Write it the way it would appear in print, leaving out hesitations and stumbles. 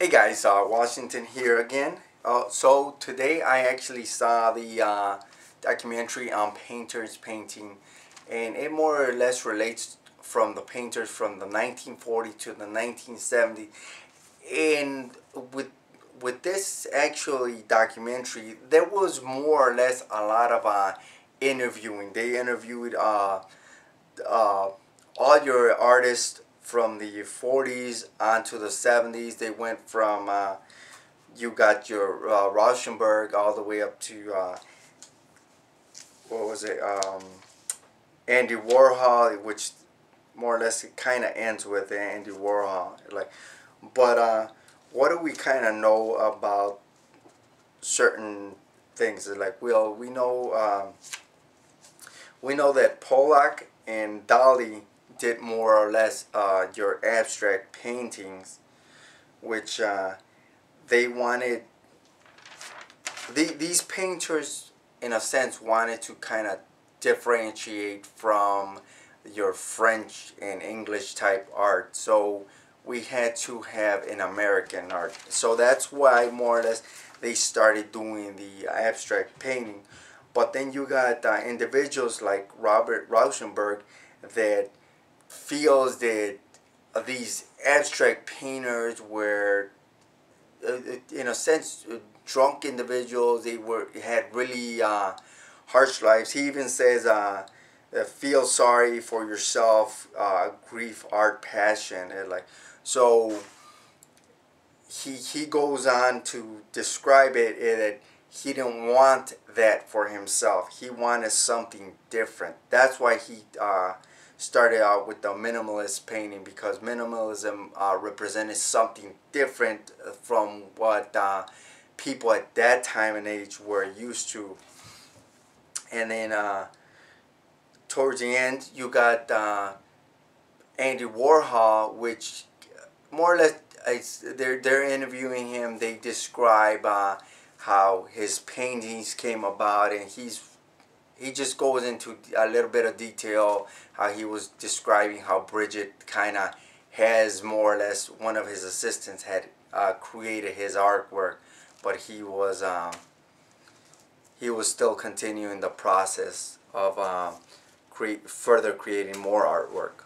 Hey guys, Washington here again. So today I actually saw the documentary on painters painting, and it more or less relates from the painters from the 1940 to the 1970. And with this actually documentary, there was more or less a lot of interviewing. They interviewed uh, all your artists from the 40s onto the 70s. They went from you got your Rauschenberg all the way up to what was it, Andy Warhol, which more or less it kind of ends with Andy Warhol. But what do we kind of know about certain things? We know that Pollock and Dali did more or less your abstract paintings, which they wanted. These painters, in a sense, wanted to kind of differentiate from your French and English type art. So we had to have an American art. So that's why more or less they started doing the abstract painting. But then you got individuals like Robert Rauschenberg that feels that these abstract painters were, in a sense, drunk individuals. They had really harsh lives. He even says, "Feel sorry for yourself, grief, art, passion." And so. He goes on to describe it that he didn't want that for himself. He wanted something different. That's why he started out with the minimalist painting, because minimalism represented something different from what people at that time and age were used to. And then towards the end, you got Andy Warhol, which more or less they're interviewing him. They describe how his paintings came about, and he just goes into a little bit of detail how he was describing how Bridget kind of has more or less one of his assistants had created his artwork, but he was still continuing the process of further creating more artwork.